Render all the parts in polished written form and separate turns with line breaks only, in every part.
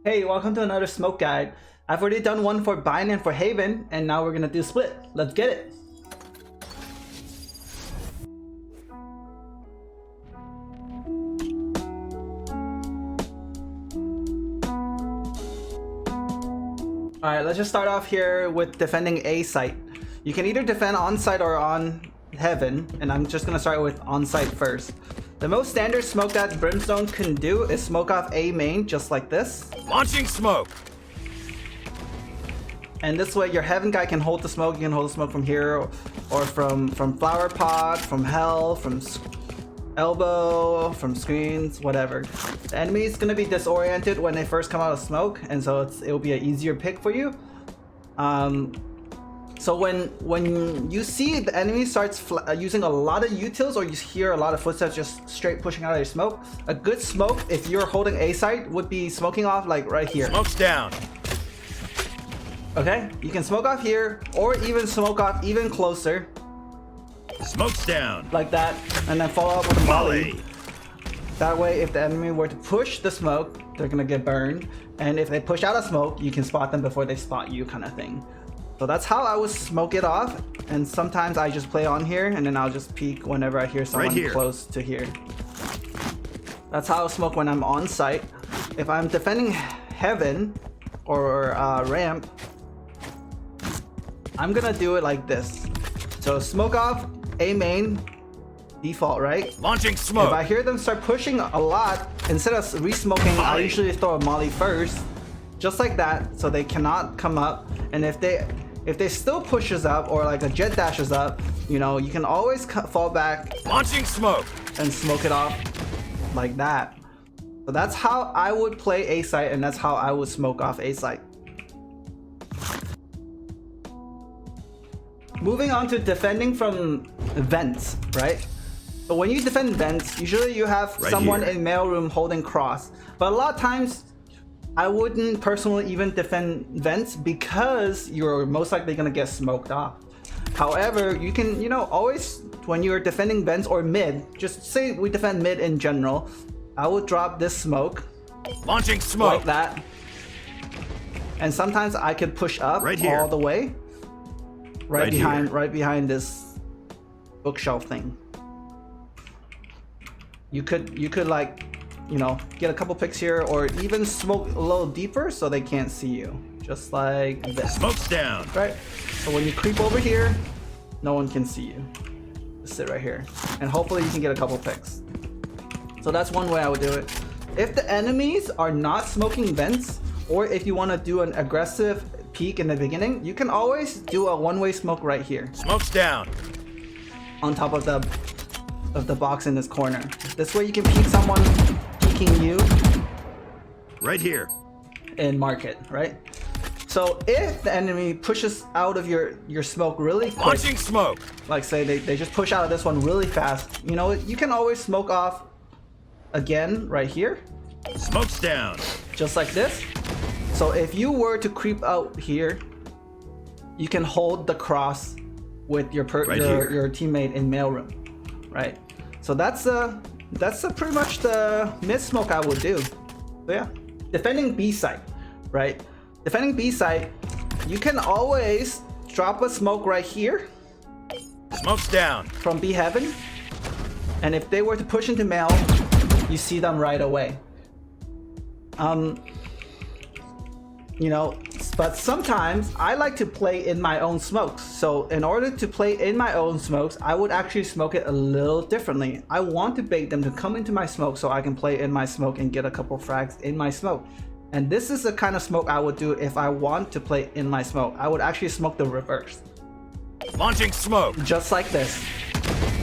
Hey, welcome to another smoke guide. I've already done one for Bind and for Haven, and now we're gonna do Split. Let's get it! Alright, let's just start off here with defending A site. You can either defend on site or on Heaven, and I'm just gonna start with on site first. The most standard smoke that Brimstone can do is smoke off A main, just like this.
Launching smoke!
And this way your Heaven guy can hold the smoke. You can hold the smoke from here, or from Flower Pot, from Hell, from Elbow, from screens, whatever. The enemy is going to be disoriented when they first come out of smoke, and so it'll be an easier pick for you. So when you see the enemy starts using a lot of utils, or you hear a lot of footsteps just straight pushing out of your smoke, a good smoke if you're holding A site would be smoking off like right here.
Smoke's down.
Okay, you can smoke off here, or even smoke off even closer.
Smoke's down.
Like that, and then follow up with a molly. That way, if the enemy were to push the smoke, they're gonna get burned. And if they push out of smoke, you can spot them before they spot you, kind of thing. So that's how I would smoke it off. And sometimes I just play on here, and then I'll just peek whenever I hear someone close to here. That's how I'll smoke when I'm on site. If I'm defending Heaven or ramp, I'm gonna do it like this. So smoke off A main, default, right?
Launching smoke.
If I hear them start pushing a lot, instead of re-smoking, I usually throw a molly first, just like that, so they cannot come up. And if they still pushes up, or like a jet dashes up, you know, you can always fall back.
Launching smoke.
And smoke it off like that. So that's how I would play A site, and that's how I would smoke off A site. Moving on to defending from vents, right? So when you defend vents, usually you have someone in mailroom holding cross. But a lot of times, I wouldn't personally even defend vents because you're most likely gonna get smoked off. However, you can, you know, always, when you're defending vents or mid, just say we defend mid in general, I would drop this smoke.
Launching smoke.
Like that. And sometimes I could push up all the way. Right behind this bookshelf thing. You could like, you know, get a couple picks here, or even smoke a little deeper so they can't see you. Just like this.
Smoke's down.
Right? So when you creep over here, no one can see you. Just sit right here. And hopefully you can get a couple picks. So that's one way I would do it. If the enemies are not smoking vents, or if you want to do an aggressive peek in the beginning, you can always do a one-way smoke right here.
Smoke's down.
On top of the box in this corner. This way you can peek someone peeking you.
Right here.
And mark it, right? So if the enemy pushes out of your smoke really quick.
Launching smoke.
Like say they just push out of this one really fast. You know, you can always smoke off again right here.
Smoke's down.
Just like this. So if you were to creep out here, you can hold the cross with your teammate in mailroom, right? So that's pretty much the mid smoke I would do. So yeah, defending B site, right? Defending B site, you can always drop a smoke right here.
Smoke's down. From
B Heaven, and if they were to push into mail, you see them right away. You know, but sometimes I like to play in my own smokes. So in order to play in my own smokes, I would actually smoke it a little differently. I want to bait them to come into my smoke so I can play in my smoke and get a couple frags in my smoke. And this is the kind of smoke I would do if I want to play in my smoke. I would actually smoke the reverse.
Launching smoke.
Just like this.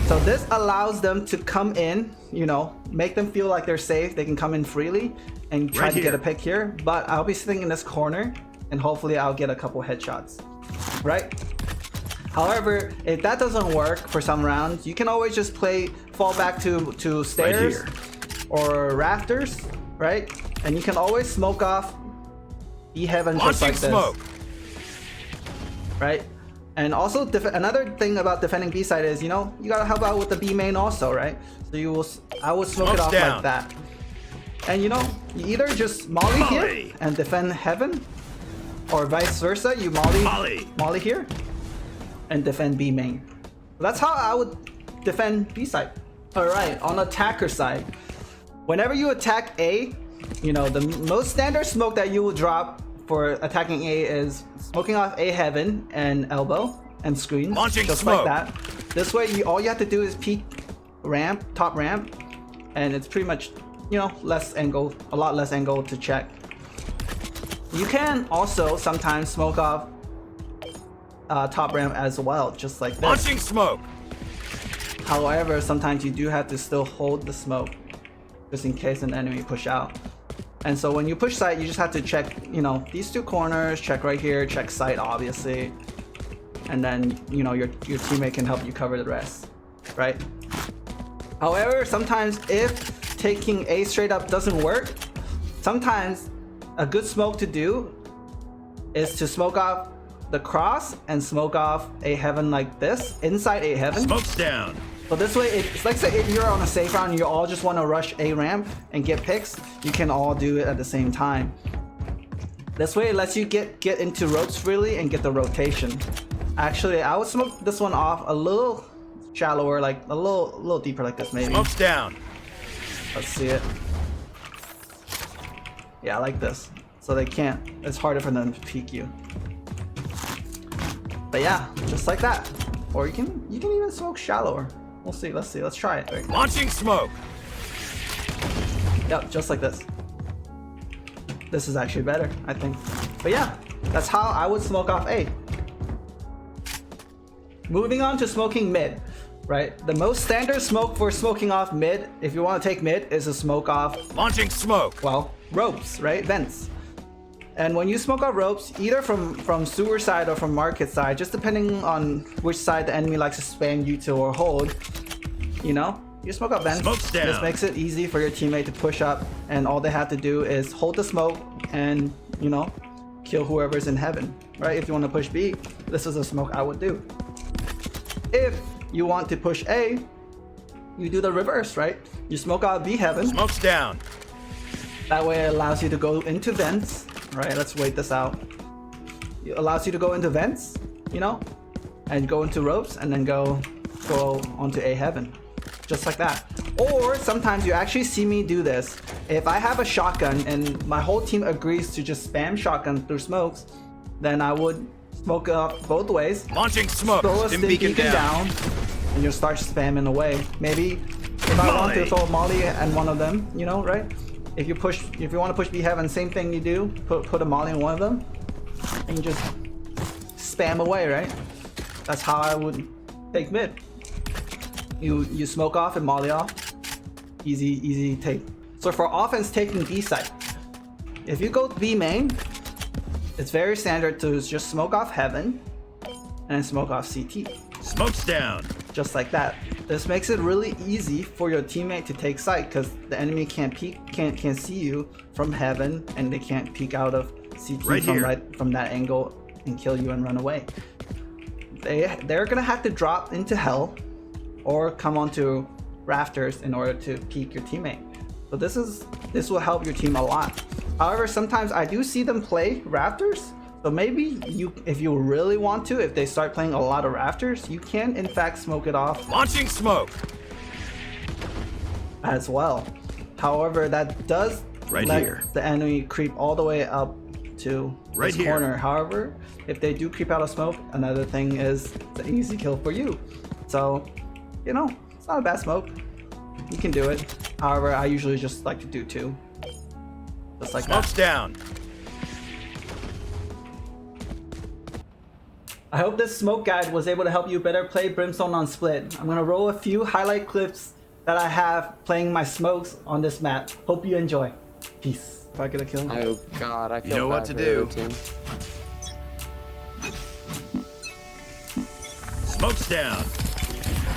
So this allows them to come in, you know, make them feel like they're safe. They can come in freely and try to get a pick here. But I'll be sitting in this corner, and hopefully I'll get a couple headshots, right? However, if that doesn't work for some rounds, you can always just fall back to stairs or rafters, right? And you can always smoke off B Heaven just like this, right? And also, another thing about defending B side is, you know, you gotta help out with the B main also, right? So I would smoke it off like that. And you know, you either just Molly here and defend heaven, or vice versa, you Molly here and defend B main. That's how I would defend B side. Alright, on attacker side, whenever you attack A, you know, the most standard smoke that you will drop for attacking A is smoking off A heaven and elbow and screen.
Launching
just
smoke.
like that. This way, all you have to do is peek ramp, top ramp, and it's pretty much, you know, less angle, a lot less angle to check. You can also sometimes smoke off top ramp as well, just like this.
Launching smoke.
However, sometimes you do have to still hold the smoke just in case an enemy push out. And so when you push site, you just have to check, you know, these two corners, check right here, check site obviously. And then, you know, your teammate can help you cover the rest, right? However, sometimes if taking A straight up doesn't work, sometimes a good smoke to do is to smoke off the cross and smoke off A heaven like this, inside A heaven.
Smoke's down.
So this way, it's like, say if you're on a safe round and you all just want to rush A ramp and get picks, you can all do it at the same time. This way it lets you get into ropes freely and get the rotation. Actually, I would smoke this one off a little shallower, like a little deeper like this maybe.
Smoke's down.
Let's see it. Yeah, I like this. So they can't, it's harder for them to peek you. But yeah, just like that. Or you can even smoke shallower. We'll see, let's try it. Right.
Launching smoke.
Yep, just like this. This is actually better, I think. But yeah, that's how I would smoke off A. Moving on to smoking mid, right? The most standard smoke for smoking off mid, if you want to take mid, is to smoke off...
Launching smoke.
Well, ropes, right? Vents. And when you smoke off ropes, either from sewer side or from market side, just depending on which side the enemy likes to spam you to or hold, you know, you smoke off vents.
Smoke's down.
This makes it easy for your teammate to push up, and all they have to do is hold the smoke and, you know, kill whoever's in heaven, right? If you want to push B, this is a smoke I would do. If you want to push A, you do the reverse, right? You smoke out B heaven.
Smoke's down.
That way it allows you to go into vents. Right, let's wait this out. It allows you to go into vents, you know, and go into ropes and then go onto A heaven. Just like that. Or sometimes you actually see me do this. If I have a shotgun and my whole team agrees to just spam shotgun through smokes, then I would smoke up both ways.
Launching smoke.
Throw a stim beacon down, and you'll start spamming away. Maybe if I want to throw a molly and one of them, you know, right? If you want to push B heaven, same thing you do. Put a molly in one of them, and you just spam away, right? That's how I would take mid. You smoke off and molly off. Easy take. So for offense taking B side, if you go B main, it's very standard to just smoke off heaven and smoke off CT.
Smoke's down.
Just like that. This makes it really easy for your teammate to take sight because the enemy can't see you from heaven, and they can't peek out of CT from that angle and kill you and run away. They're gonna have to drop into hell or come onto rafters in order to peek your teammate. So this will help your team a lot. However, sometimes I do see them play rafters. So maybe if you really want to, if they start playing a lot of rafters, you can in fact smoke it off.
Launching smoke.
As well. However, that does let the enemy creep all the way up to this corner. However, if they do creep out of smoke, another thing is it's an easy kill for you. So, you know, it's not a bad smoke. You can do it. However, I usually just like to do two. Just like
Smoke's down.
I hope this smoke guide was able to help you better play Brimstone on Split. I'm gonna roll a few highlight clips that I have playing my smokes on this map. Hope you enjoy. Peace. If I get a kill.
Oh god, I feel
You know what to do. Smoke's down.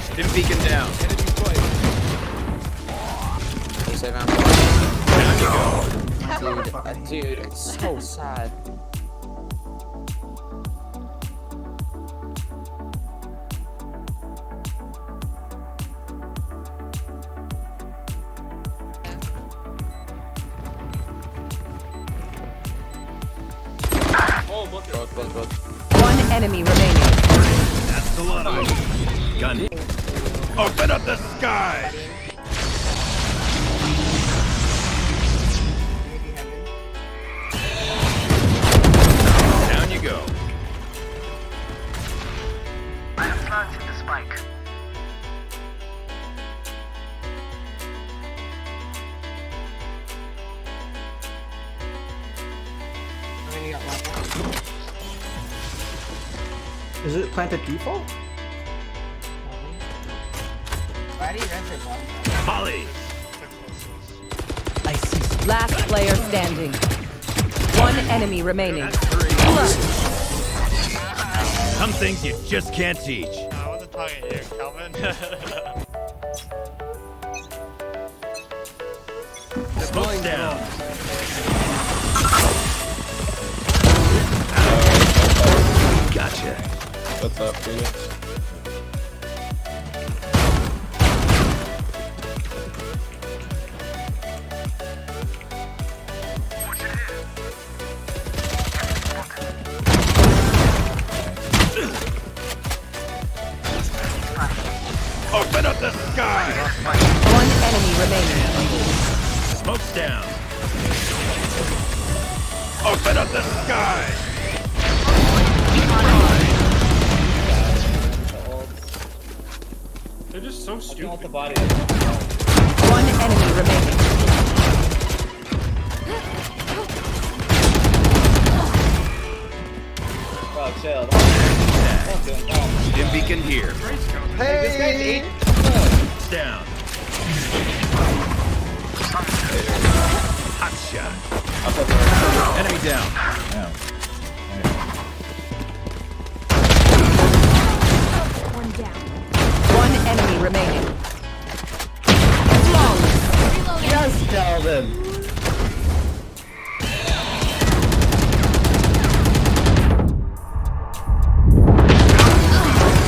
Stim beacon down.
Dude, it's so sad. Both.
One enemy remaining.
That's the lot of them. Gun. Open up the sky! Down you go.
I am planting the spike.
Is it planted default?
Molly!
Last player standing. One enemy remaining.
Some things you just can't teach.
I wasn't talking to you, Calvin.
Smoke's down. Gotcha.
What's up, Phoenix?
Open up the sky!
One enemy remaining.
Smoke's down. Open up the sky!
They're just so stupid.
One enemy remaining.
Stim beacon here.
Hey!
It's down. Hot shot. Enemy down.
One enemy remaining. Flawless.
Yes, Calvin!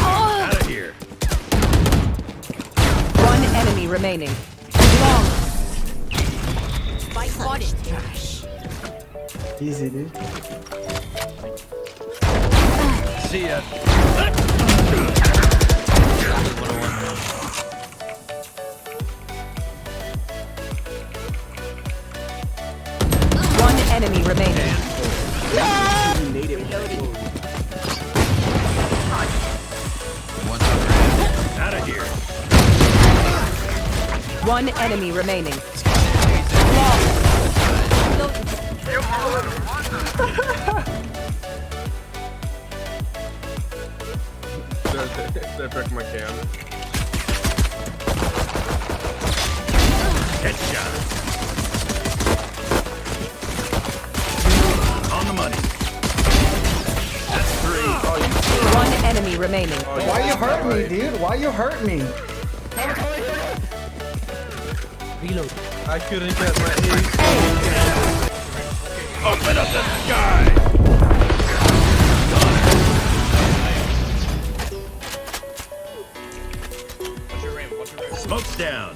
Out of here.
One enemy remaining. Flawless. Spike spotted.
Easy, dude.
See ya.
One enemy remaining.
Out of here.
One enemy remaining.
They broke my cam.
Headshot. On the money. That's three.
One enemy remaining.
Why you hurt me, dude? Why you hurt me?
I couldn't get my ace.
Open up the sky. Smoke's down.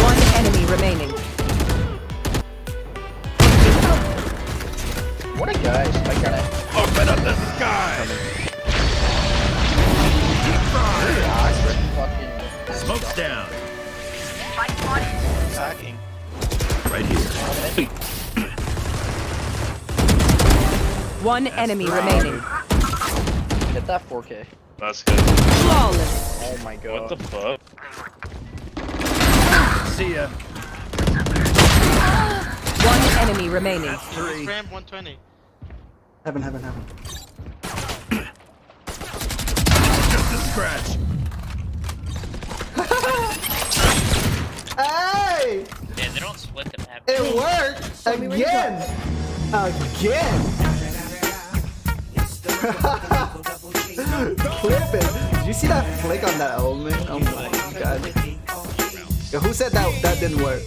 One enemy remaining.
What a guys. I got it.
Open up the sky. Smoke's down.
Sacking.
Right here.
One enemy remaining.
Get that 4K.
That's good.
Flawless.
Oh my god.
What the fuck?
See ya.
One enemy remaining.
That's three.
Ramp 120.
Heaven.
Just a scratch.
Hey!
Yeah, they don't split the map.
It worked! Again! Clip it! Did you see that flick on that element? Oh my god. Yo, who said that didn't work?